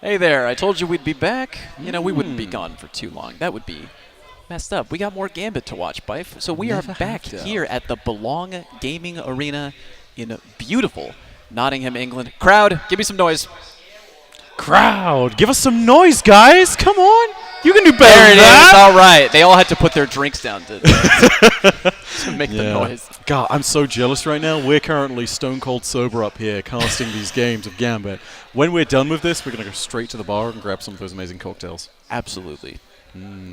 Hey there, I told you we'd be back. You know, we wouldn't be gone for too long. That would be messed up. We got more Gambit to watch, Bife. So we are back here at the Belong Gaming Arena in beautiful Nottingham, England. Crowd, give me some noise. Crowd, give us some noise, guys. Come on. You can do better There than it that. is. All right. They all had to put their drinks down to make the noise. God, I'm so jealous right now. We're currently stone cold sober up here casting these games of Gambit. When we're done with this, we're going to go straight to the bar and grab some of those amazing cocktails. Absolutely.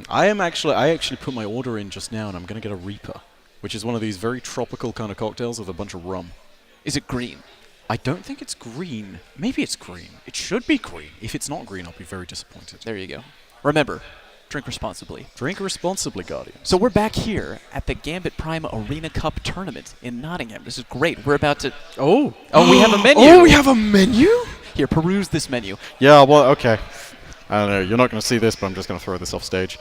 I actually put my order in just now, and I'm going to get a Reaper, which is one of these very tropical kind of cocktails with a bunch of rum. Is it green? I don't think it's green. Maybe it's green. It should be green. If it's not green, I'll be very disappointed. There you go. Remember, drink responsibly. Drink responsibly, Guardians. So we're back here at the Gambit Prime Arena Cup tournament in Nottingham. This is great. We're about to... Oh, we have a menu. Oh, we have a menu? Here, peruse this menu. Yeah, well, okay. I don't know. You're not going to see this, but I'm just going to throw this off stage.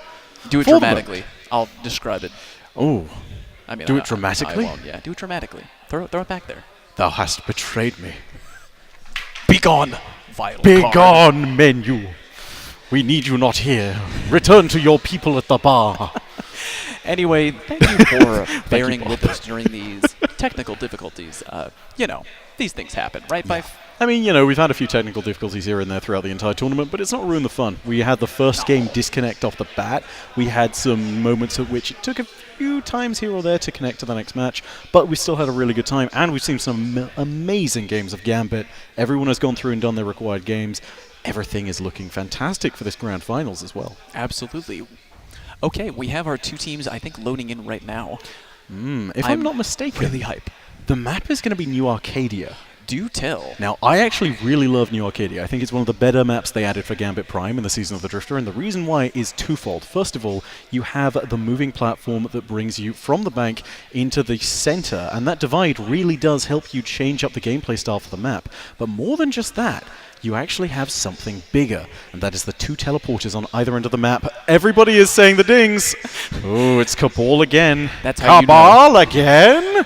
Do it dramatically. I'll describe it. Oh. I mean, do it dramatically? I won't, yeah. Do it dramatically. Throw it back there. Thou hast betrayed me. Begone, vile Begone, menu. We need you not here. Return to your people at the bar. Anyway, thank you for bearing with us during these technical difficulties. You know, these things happen, right, Bife? I mean, you know, we've had a few technical difficulties here and there throughout the entire tournament, but it's not ruined the fun. We had the first game disconnect off the bat. We had some moments at which it took a few times here or there to connect to the next match, but we still had a really good time, and we've seen some amazing games of Gambit. Everyone has gone through and done their required games. Everything is looking fantastic for this grand finals as well. Absolutely. Okay, we have our two teams, I think, loading in right now. If I'm not mistaken, really hype. The map is going to be New Arcadia. Do tell. Now, I actually really love New Arcadia. I think it's one of the better maps they added for Gambit Prime in the Season of the Drifter, and the reason why is twofold. First of all, you have the moving platform that brings you from the bank into the center, and that divide really does help you change up the gameplay style for the map. But more than just that, you actually have something bigger, and that is the two teleporters on either end of the map. Everybody is saying the dings. Oh, it's Cabal again. That's how Cabal again?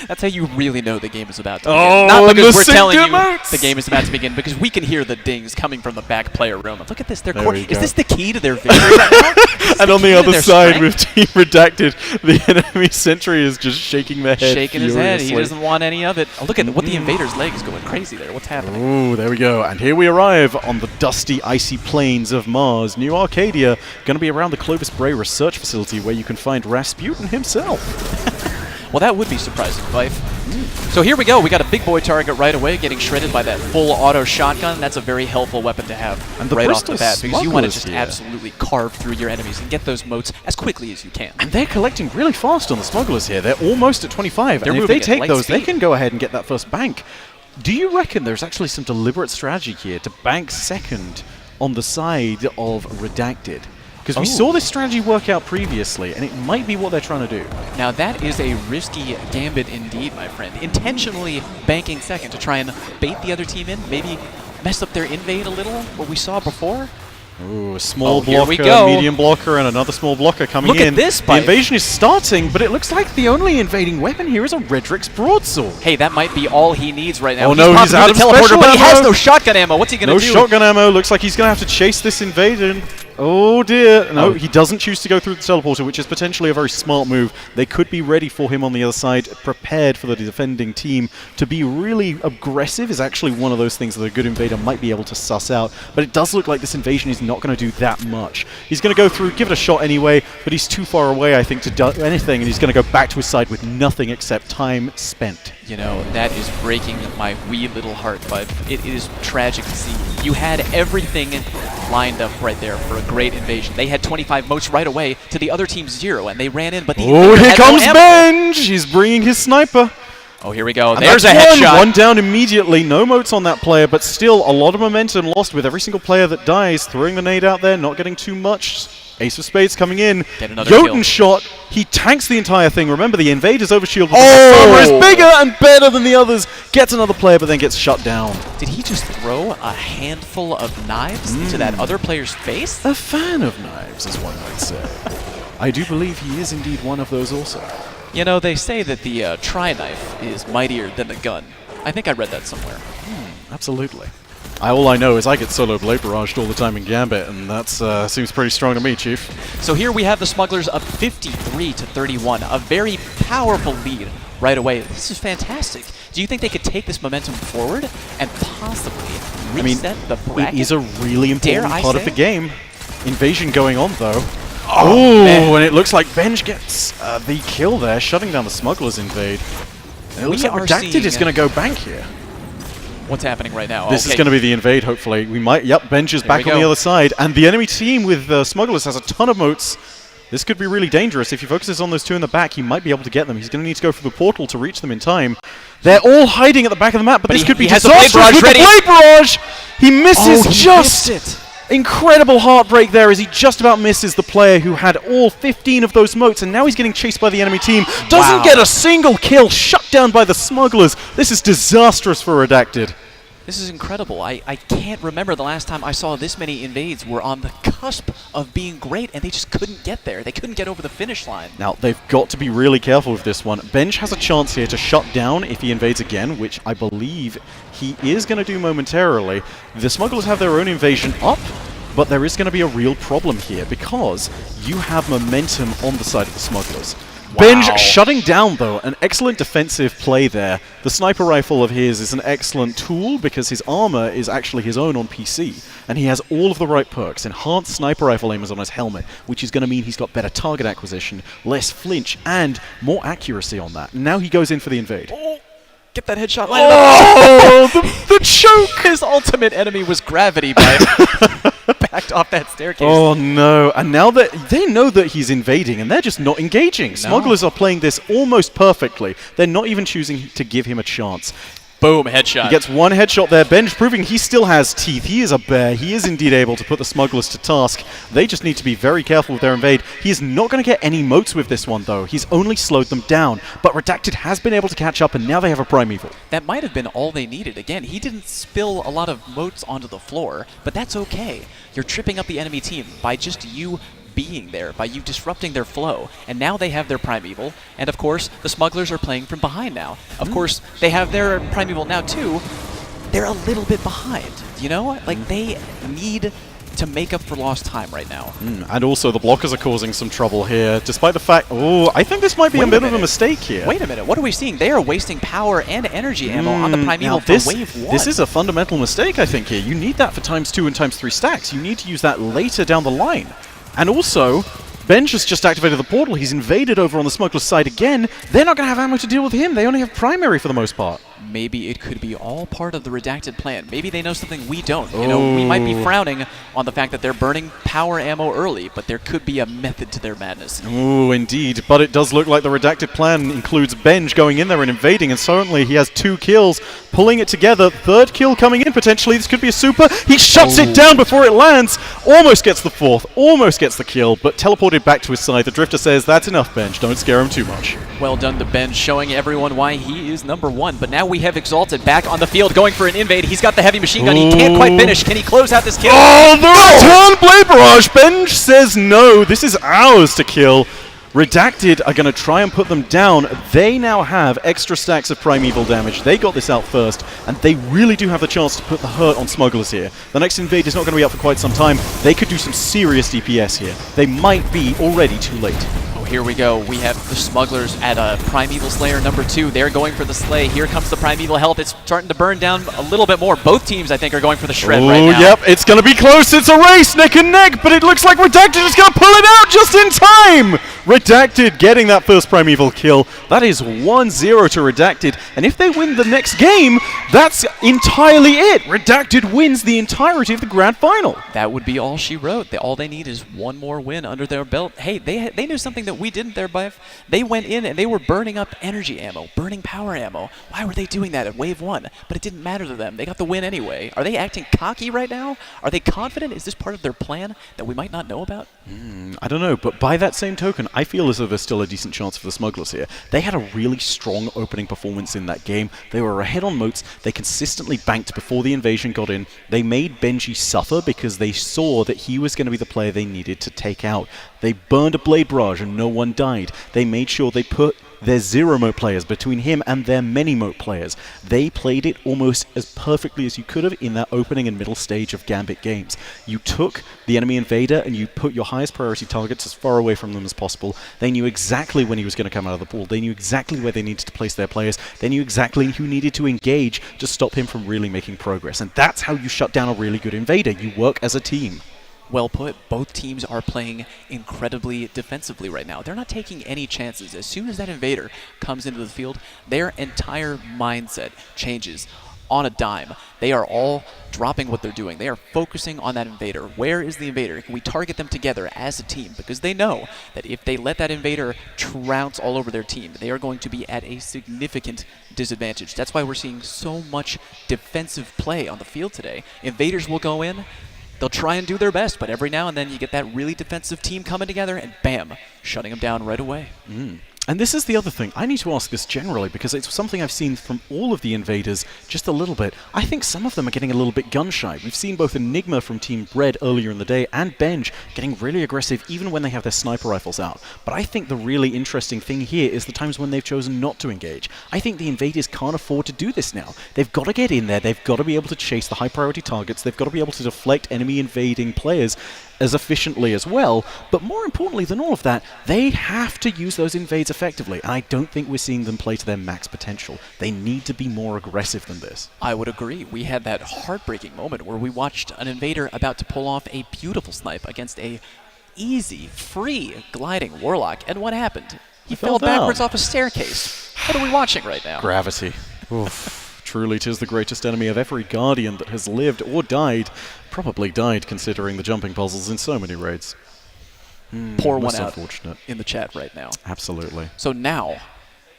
That's how you really know the game is about to begin. Oh, not because we're telling you the game is about to begin, because we can hear the dings coming from the back player room. Look at this. Their core. Is this the key to their victory right now? And on the other side, with Team Redacted, the enemy sentry is just shaking their head shaking his head. He doesn't want any of it. Oh, look at what the invader's leg is going crazy there. What's happening? Oh, there we go. And here we arrive on the dusty, icy plains of Mars. New Arcadia, going to be around the Clovis Bray research facility where you can find Rasputin himself. Well, that would be surprising, Bife. So here we go. We got a big boy target right away, getting shredded by that full auto shotgun. That's a very helpful weapon to have right off the bat, because you want to just absolutely carve through your enemies and get those motes as quickly as you can. And they're collecting really fast on the smugglers here. They're almost at 25. They're and if they take those, speed. they can go ahead and get that first bank. Do you reckon there's actually some deliberate strategy here to bank second on the side of Redacted? Because we saw this strategy work out previously, and it might be what they're trying to do. Now, that is a risky gambit indeed, my friend. Intentionally banking second to try and bait the other team in, maybe mess up their invade a little, what we saw before. Ooh, a small blocker, medium blocker, and another small blocker coming in. Look at this, The invasion is starting, but it looks like the only invading weapon here is a Redrick's broadsword. Hey, that might be all he needs right now. Oh no, he's out of teleporter, but he ammo. has no shotgun ammo. What's he going to do? No shotgun ammo. Looks like he's going to have to chase this invasion. Oh dear. No, he doesn't choose to go through the teleporter, which is potentially a very smart move. They could be ready for him on the other side, prepared for the defending team. To be really aggressive is actually one of those things that a good invader might be able to suss out. But it does look like this invasion is not going to do that much. He's going to go through, give it a shot anyway, but he's too far away, I think, to do anything, and he's going to go back to his side with nothing except time spent. You know, that is breaking my wee little heart, but it is tragic to see. You had everything lined up right there for a great invasion. They had 25 motes right away to the other team's 0, and they ran in, but the Oh, here had comes no ammo. Benj! He's bringing his sniper. Oh, here we go. And There's a that's headshot. One down immediately. No motes on that player, but still a lot of momentum lost with every single player that dies. Throwing the nade out there, not getting too much. Ace of Spades coming in. Jotun shot. He tanks the entire thing. Remember, the Invader's overshield with the armor is bigger and better than the others. Gets another player, but then gets shut down. Did he just throw a handful of knives into that other player's face? A fan of knives, as one might say. I do believe he is indeed one of those also. You know, they say that the tri-knife is mightier than the gun. I think I read that somewhere. Absolutely. All I know is I get solo blade barraged all the time in Gambit, and that seems pretty strong to me, Chief. So here we have the Smugglers up 53-31, a very powerful lead right away. This is fantastic. Do you think they could take this momentum forward and possibly reset the bracket? It is a really important part of the game. Invasion going on, though. Oh, and it looks like Benj gets the kill there, shutting down the Smugglers invade. And it looks like Redacted is going to go bank here. What's happening right now? This is going to be the invade, hopefully. We might... Yep, Benj is back on the other side. And the enemy team with Smugglers has a ton of motes. This could be really dangerous. If he focuses on those two in the back, he might be able to get them. He's going to need to go through the portal to reach them in time. They're all hiding at the back of the map, but this could be disastrous with the blade barrage! He misses just... Missed it. Incredible heartbreak there as he just about misses the player who had all 15 of those motes, and now he's getting chased by the enemy team. Doesn't get a single kill, shut down by the Smugglers. This is disastrous for Redacted. This is incredible. I can't remember the last time I saw this many invades were on the cusp of being great, and they just couldn't get there. They couldn't get over the finish line. Now, they've got to be really careful with this one. Benj has a chance here to shut down if he invades again, which I believe he is going to do momentarily. The Smugglers have their own invasion up, but there is going to be a real problem here because you have momentum on the side of the Smugglers. Benj shutting down, though. An excellent defensive play there. The sniper rifle of his is an excellent tool because his armor is actually his own on PC. And he has all of the right perks. Enhanced sniper rifle aim is on his helmet, which is going to mean he's got better target acquisition, less flinch, and more accuracy on that. Now he goes in for the invade. Oh, get that headshot. The choke! His ultimate enemy was gravity by backed off that staircase. Oh no, and now that they know that he's invading and they're just not engaging. Smugglers are playing this almost perfectly. They're not even choosing to give him a chance. Boom, headshot. He gets one headshot there. Benj proving he still has teeth. He is a bear. He is indeed able to put the Smugglers to task. They just need to be very careful with their invade. He is not going to get any motes with this one, though. He's only slowed them down. But Redacted has been able to catch up, and now they have a Primeval. That might have been all they needed. Again, he didn't spill a lot of motes onto the floor, but that's okay. You're tripping up the enemy team by just you being there, by you disrupting their flow. And now they have their Primeval, and of course, the Smugglers are playing from behind now. Of course, they have their Primeval now too. They're a little bit behind, you know? Like, they need to make up for lost time right now. And also, the blockers are causing some trouble here, despite the fact... Oh, I think this might be a bit of a mistake here. Wait a minute, what are we seeing? They are wasting power and energy ammo on the Primeval for wave 1. This is a fundamental mistake, I think, here. You need that for ×2 and ×3 stacks. You need to use that later down the line. And also, Benj has just activated the portal. He's invaded over on the Smuggler's side again. They're not going to have ammo to deal with him. They only have primary for the most part. Maybe it could be all part of the Redacted plan. Maybe they know something we don't. You know, we might be frowning on the fact that they're burning power ammo early, but there could be a method to their madness. Ooh, indeed. But it does look like the Redacted plan includes Benj going in there and invading, and certainly he has 2 kills, pulling it together. 3rd kill coming in, potentially. This could be a super. He shuts it down before it lands. Almost gets the 4th, almost gets the kill, but teleported back to his side. The Drifter says, that's enough, Benj. Don't scare him too much. Well done to Benj, showing everyone why he is #1. But now we have Exalted back on the field, going for an invade. He's got the heavy machine gun. He can't quite finish. Can he close out this kill? Oh, the return blade barrage! Benj says no. This is ours to kill. Redacted are going to try and put them down. They now have extra stacks of Primeval damage. They got this out first, and they really do have the chance to put the hurt on Smugglers here. The next invade is not going to be up for quite some time. They could do some serious DPS here. They might be already too late. Here we go. We have the Smugglers at a Primeval Slayer #2. They're going for the Slay. Here comes the Primeval health. It's starting to burn down a little bit more. Both teams, I think, are going for the Shred right now. Oh, yep. It's going to be close. It's a race, neck and neck, but it looks like Redacted is going to pull it out just in time. Redacted getting that first Primeval kill. That is 1-0 to Redacted. And if they win the next game, that's entirely it. Redacted wins the entirety of the grand final. That would be all she wrote. All they need is one more win under their belt. Hey, they knew something that we didn't there, Biff. They went in and they were burning up energy ammo, burning power ammo. Why were they doing that at Wave 1? But it didn't matter to them. They got the win anyway. Are they acting cocky right now? Are they confident? Is this part of their plan that we might not know about? I don't know, but by that same token, I feel as though there's still a decent chance for the Smugglers here. They had a really strong opening performance in that game. They were ahead on moats. They consistently banked before the invasion got in. They made Benji suffer because they saw that he was going to be the player they needed to take out. They burned a Blade Barrage and no one died. They made sure they put their zero moat players between him and their many moat players. They played it almost as perfectly as you could have in that opening and middle stage of Gambit games. You took the enemy invader and you put your highest priority targets as far away from them as possible. They knew exactly when he was going to come out of the pool. They knew exactly where they needed to place their players. They knew exactly who needed to engage to stop him from really making progress. And that's how you shut down a really good invader. You work as a team. Well put. Both teams are playing incredibly defensively right now. They're not taking any chances. As soon as that invader comes into the field, their entire mindset changes on a dime. They are all dropping what they're doing. They are focusing on that invader. Where is the invader? Can we target them together as a team? Because they know that if they let that invader trounce all over their team, they are going to be at a significant disadvantage. That's why we're seeing so much defensive play on the field today. Invaders will go in. They'll try and do their best, but every now and then you get that really defensive team coming together and bam, shutting them down right away. And this is the other thing. I need to ask this generally because it's something I've seen from all of the invaders just a little bit. I think some of them are getting a little bit gun-shy. We've seen both Enigma from Team Red earlier in the day and Benj getting really aggressive even when they have their sniper rifles out. But I think the really interesting thing here is the times when they've chosen not to engage. I think the invaders can't afford to do this now. They've got to get in there. They've got to be able to chase the high-priority targets. They've got to be able to deflect enemy invading players as efficiently as well, but more importantly than all of that, they have to use those invades effectively, and I don't think we're seeing them play to their max potential. They need to be more aggressive than this. I would agree. We had that heartbreaking moment where we watched an invader about to pull off a beautiful snipe against a easy, free gliding warlock, and what happened? He fell backwards off a staircase. What are we watching right now? Gravity. Oof. Truly, 'tis the greatest enemy of every Guardian that has lived or died. Probably died, considering the jumping puzzles in so many raids. Pour one out unfortunate. in the chat right now. Absolutely. So now,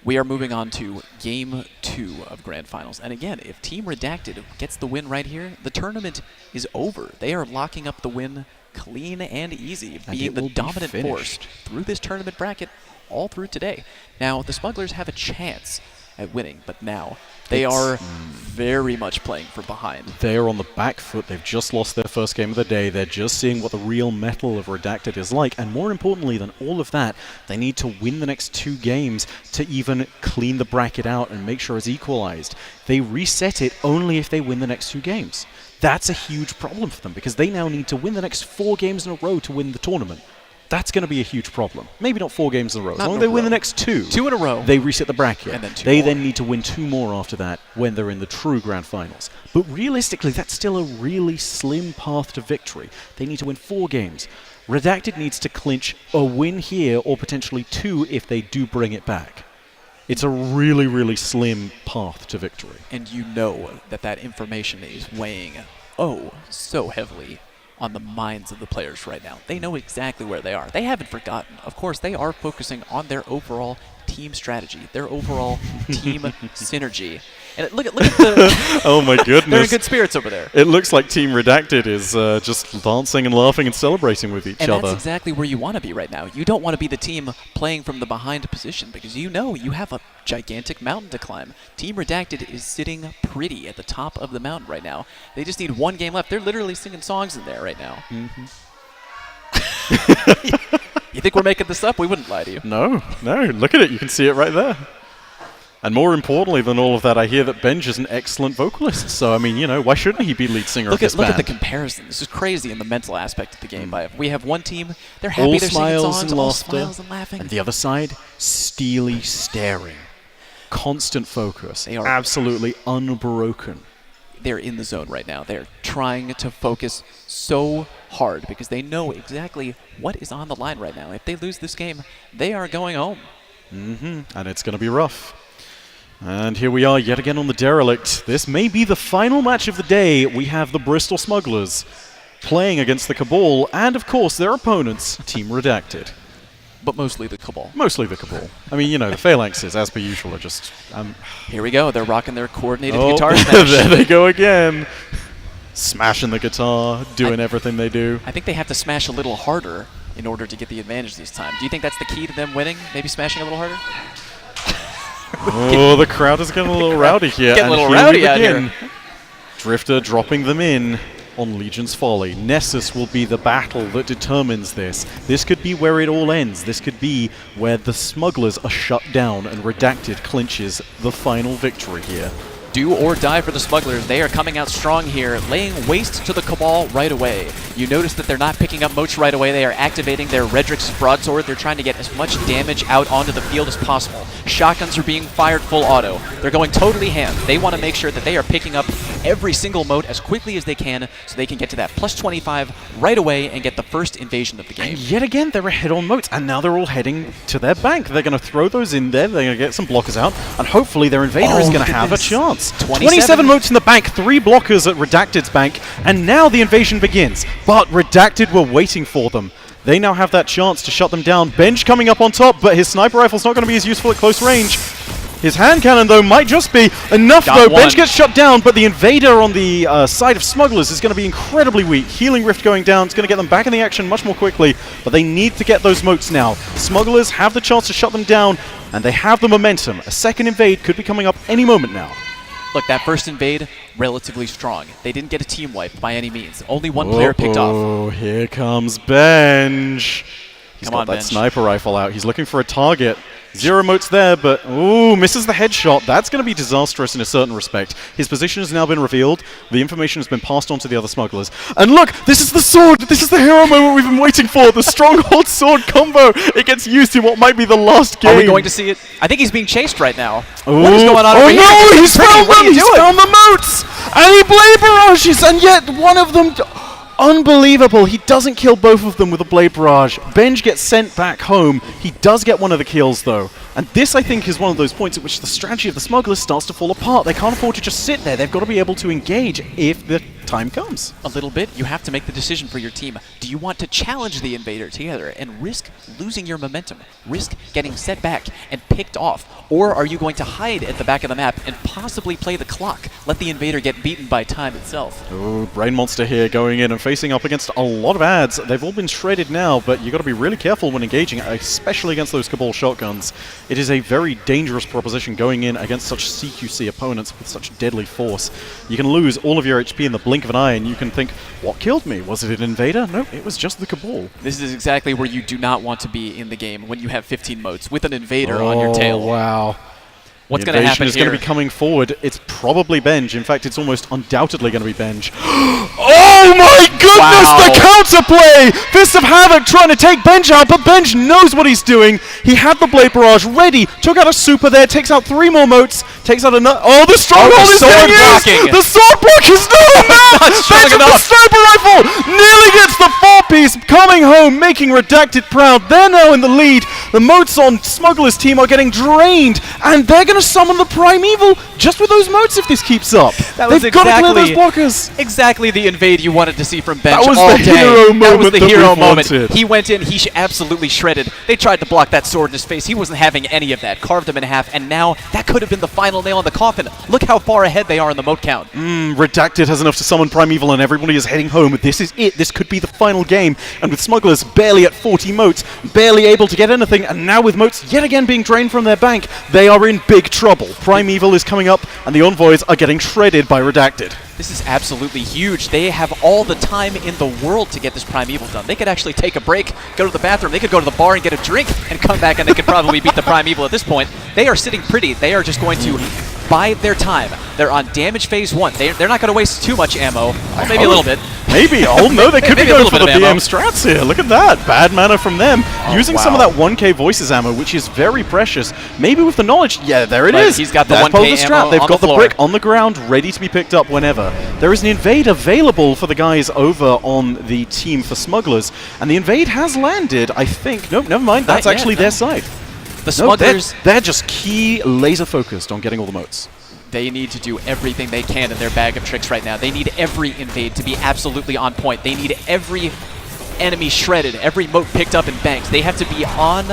we are moving on to Game 2 of Grand Finals. And again, if Team Redacted gets the win right here, the tournament is over. They are locking up the win clean and easy, being the dominant force through this tournament bracket all through today. Now, the Smugglers have a chance at winning, but now they are very much playing from behind. They're on the back foot. They've just lost their first game of the day. They're just seeing what the real metal of Redacted is like, and more importantly than all of that, they need to win the next 2 games to even clean the bracket out and make sure it's equalized. They reset it only if they win the next 2 games. That's a huge problem for them, because they now need to win the next 4 games in a row to win the tournament. That's going to be a huge problem. Maybe not 4 games in a row. As long as they win the next 2. 2 in a row. They reset the bracket. And then 2 they more. then need to win 2 more after that when they're in the true Grand Finals. But realistically, that's still a really slim path to victory. They need to win 4 games. Redacted needs to clinch a win here or potentially 2 if they do bring it back. It's a really, really slim path to victory. And you know that that information is weighing so heavily on the minds of the players right now. They know exactly where they are. They haven't forgotten. Of course, they are focusing on their overall team strategy, their overall team synergy. And look at the... Oh my goodness. They're in good spirits over there. It looks like Team Redacted is just dancing and laughing and celebrating with each other. And that's exactly where you want to be right now. You don't want to be the team playing from the behind position because you know you have a gigantic mountain to climb. Team Redacted is sitting pretty at the top of the mountain right now. They just need 1 game left. They're literally singing songs in there right now. You think we're making this up? We wouldn't lie to you. No. Look at it. You can see it right there. And more importantly than all of that, I hear that Benj is an excellent vocalist. So, I mean, you know, why shouldn't he be lead singer of this band? Look at the comparison. This is crazy in the mental aspect of the game. We have one team, they're happy, they're singing songs, all smiles and laughing. And the other side, steely staring. Constant focus. They are absolutely unbroken. they're in the zone right now. They're trying to focus so hard because they know exactly what is on the line right now. If they lose this game, they are going home. And it's going to be rough. And here we are yet again on the Derelict. This may be the final match of the day. We have the Bristol Smugglers playing against the Cabal, and of course their opponents, Team Redacted. But mostly the Cabal. Mostly the Cabal. I mean, you know, the phalanxes, as per usual, are just... Here we go. They're rocking their coordinated guitar smash. There they go again. Smashing the guitar, doing everything they do. I think they have to smash a little harder in order to get the advantage this time. Do you think that's the key to them winning? Maybe smashing a little harder? Oh, the crowd is getting a little rowdy here. Getting a little rowdy out here. Drifter dropping them in on Legion's Folly. Nessus will be the battle that determines this. This could be where it all ends. This could be where the Smugglers are shut down and Redacted clinches the final victory here. Do or die for the Smugglers. They are coming out strong here, laying waste to the Cabal right away. You notice that they're not picking up moats right away. They are activating their Redrix's Broadsword. They're trying to get as much damage out onto the field as possible. Shotguns are being fired full auto. They're going totally ham. They want to make sure that they are picking up every single moat as quickly as they can so they can get to that plus 25 right away and get the first invasion of the game. And yet again, they're ahead on moats, and now they're all heading to their bank. They're going to throw those in there. They're going to get some blockers out, and hopefully their invader is going to have a chance. 27 moats in the bank, 3 blockers at Redacted's bank, and now the invasion begins. But Redacted were waiting for them. They now have that chance to shut them down. Benj coming up on top, but his sniper rifle's not going to be as useful at close range. His hand cannon, though, might just be enough, though. Benj gets shut down, but the invader on the side of Smugglers is going to be incredibly weak. Healing Rift going down. It's going to get them back in the action much more quickly, but they need to get those moats now. Smugglers have the chance to shut them down, and they have the momentum. A second invade could be coming up any moment now. Look, that first invade, relatively strong. They didn't get a team wipe by any means. Only one player picked off. Oh, here comes Benj. He's got that Benj. sniper rifle out. He's looking for a target. 0 moats there, but ooh, misses the headshot. That's going to be disastrous in a certain respect. His position has now been revealed. The information has been passed on to the other Smugglers. And look, this is the sword. This is the hero moment we've been waiting for. The Stronghold sword combo. It gets used in what might be the last game. Are we going to see it? I think he's being chased right now. Ooh. What is going on over here? Oh no, he's found them. He's doing? found the moats. And he blade barrages, and yet one of them... Unbelievable. He doesn't kill both of them with a blade barrage. Benj gets sent back home. He does get one of the kills, though. And this, I think, is one of those points at which the strategy of the Smugglers starts to fall apart. They can't afford to just sit there. They've got to be able to engage if the time comes. A little bit. You have to make the decision for your team. Do you want to challenge the invader together and risk losing your momentum, risk getting set back and picked off? Or are you going to hide at the back of the map and possibly play the clock, let the invader get beaten by time itself? Oh, Brain Monster here going in and facing up against a lot of ads. They've all been shredded now, but you've got to be really careful when engaging, especially against those Cabal shotguns. It is a very dangerous proposition going in against such CQC opponents with such deadly force. You can lose all of your HP in the blink of an eye, and you can think, what killed me? Was it an invader? No, it was just the Cabal. This is exactly where you do not want to be in the game when you have 15 moats with an invader on your tail. Wow. What's going to happen is here? going to be coming forward. It's probably Benj. In fact, it's almost undoubtedly going to be Benj. Oh my goodness, Wow. the counterplay! Fist of Havoc trying to take Benj out, but Benj knows what he's doing. He had the Blade Barrage ready, took out a super there, takes out 3 more moats, takes out another... Oh, the Stronghold is sword getting used! blocking. The sword block is Not strong Benj with the enough. sniper rifle nearly gets the 4-piece, coming home, making Redacted proud. They're now in the lead. The moats on Smuggler's team are getting drained, and they're going to summon the Primeval just with those moats if this keeps up. They've got to clear those blockers. Exactly the invade you wanted to see from Benj That was all the day. hero That was moment the that hero we've moment. wanted. He went in, he absolutely shredded. They tried to block that sword in his face. He wasn't having any of that. Carved him in half, and now that could have been the final nail in the coffin. Look how far ahead they are in the moat count. Redacted has enough to summon Primeval, and everybody is heading home. This is it. This could be the final game. And with Smugglers barely at 40 moats, barely able to get anything, and now with moats yet again being drained from their bank, they are in big trouble. Primeval is coming up, and the Envoys are getting shredded by Redacted. This is absolutely huge. They have all the time in the world to get this Primeval done. They could actually take a break, go to the bathroom, they could go to the bar and get a drink, and come back, and they could probably beat the Primeval at this point. They are sitting pretty. They are just going to bide their time. They're on damage phase 1. They're not going to waste too much ammo. Well, maybe a little bit. Maybe. Oh, no, they could be Maybe a going little for the bit of ammo. BM strats here. Look at that. Bad mana from them. Using some of wow. that 1k Voices ammo, which is very precious. Maybe with the knowledge. Yeah, there it Right, is. he's got the That's 1K part of the strat. ammo They've on got the the floor. brick on the ground, ready to be picked up whenever. There is an invade available for the guys over on the team for Smugglers. And the invade has landed, I think. Nope, never mind. That's Not yet, actually no. their side. The No, Smugglers, they're just key laser focused on getting all the motes. they need to do everything they can in their bag of tricks right now. They need every invade to be absolutely on point. They need every enemy shredded, every moat picked up and banked. They have to be on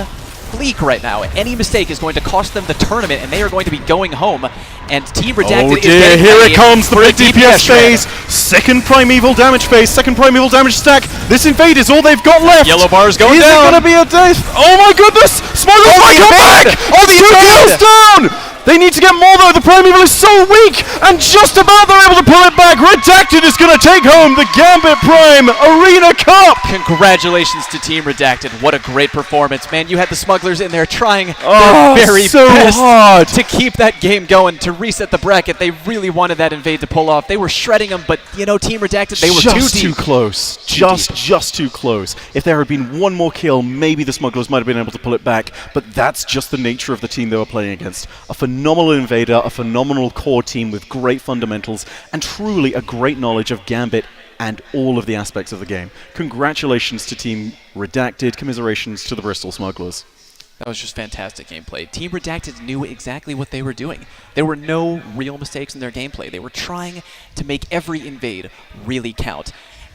fleek right now. Any mistake is going to cost them the tournament, and they are going to be going home. And Team Redacted is dear, getting here ready it comes, the for a big DPS shred. phase. Second Primeval damage phase, second Primeval damage stack. This invade is all they've got left. Yellow bar is going Is down. it going to be a death? Oh my goodness! Smugglers might come back! Oh, the Two invade! kills down! They need to get more though, the Primeval is so weak, and just about they're able to pull it back. Redacted is going to take home the Gambit Prime Arena Cup! Congratulations to Team Redacted. What a great performance. Man, you had the Smugglers in there trying Oh, their very so best hard. to keep that game going, to reset the bracket. They really wanted that invade to pull off. They were shredding them, but, you know, Team Redacted, they were just too deep. too close. Just too close. If there had been one more kill, maybe the Smugglers might have been able to pull it back, but that's just the nature of the team they were playing against. A phenomenal invader, a phenomenal core team with great fundamentals, and truly a great knowledge of Gambit and all of the aspects of the game. Congratulations to Team Redacted, commiserations to the Bristol Smugglers. That was just fantastic gameplay. Team Redacted knew exactly what they were doing. There were no real mistakes in their gameplay. They were trying to make every invade really count.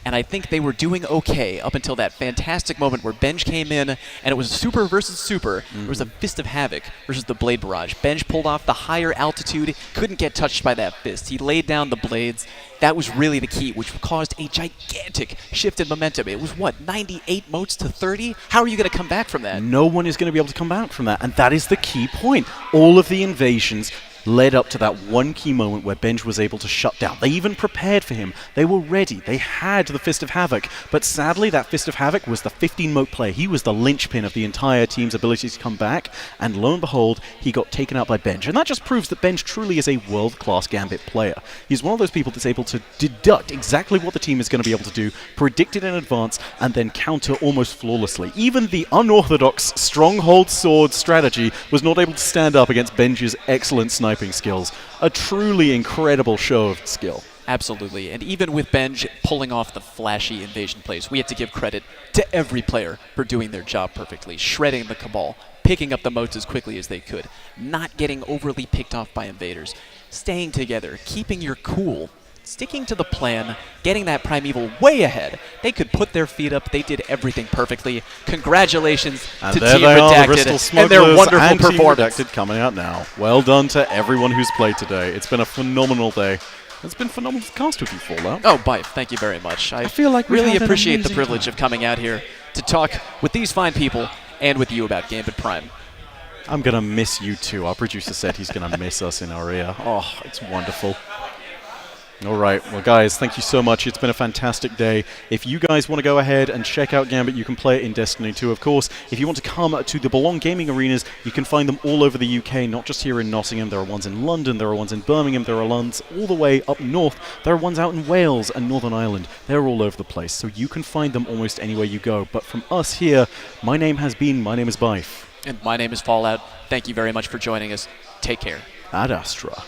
And I think they were doing okay up until that fantastic moment where Benj came in, and it was super versus super. There was a Fist of Havoc versus the Blade Barrage. Benj pulled off the higher altitude, couldn't get touched by that fist. He laid down the blades. That was really the key, which caused a gigantic shift in momentum. It was, what, 98 motes to 30? How are you going to come back from that? No one is going to be able to come back from that, and that is the key point. All of the invasions led up to that one key moment where Benj was able to shut down. They even prepared for him. They were ready. They had the Fist of Havoc. But sadly, that Fist of Havoc was the 15-mote player. He was the linchpin of the entire team's ability to come back. And lo and behold, he got taken out by Benj. And that just proves that Benj truly is a world-class Gambit player. He's one of those people that's able to deduct exactly what the team is going to be able to do, predict it in advance, and then counter almost flawlessly. Even the unorthodox Stronghold Sword strategy was not able to stand up against Benj's excellent sniping skills. A truly incredible show of skill. Absolutely, and even with Benj pulling off the flashy invasion plays, we have to give credit to every player for doing their job perfectly, shredding the Cabal, picking up the motes as quickly as they could, not getting overly picked off by invaders, staying together, keeping your cool, sticking to the plan, getting that Primeval way ahead. They could put their feet up. They did everything perfectly. Congratulations to Team Redacted and their wonderful performance. Team Redacted coming out now. Well done to everyone who's played today. It's been a phenomenal day. It's been phenomenal to cast with you, Fallout. Oh, Bife, thank you very much. I feel like we really had an appreciate the amazing privilege time. of coming out here to talk with these fine people and with you about Gambit Prime. I'm going to miss you too. Our producer said he's going to miss us in our ear. Oh, it's wonderful. All right, well, guys, thank you so much. It's been a fantastic day. If you guys want to go ahead and check out Gambit, you can play it in Destiny 2, of course. If you want to come to the Belong Gaming Arenas, you can find them all over the UK, not just here in Nottingham. There are ones in London, there are ones in Birmingham, there are ones all the way up north. There are ones out in Wales and Northern Ireland. They're all over the place, so you can find them almost anywhere you go. But from us here, my name is Bife. And my name is Fallout. Thank you very much for joining us. Take care. Ad Astra.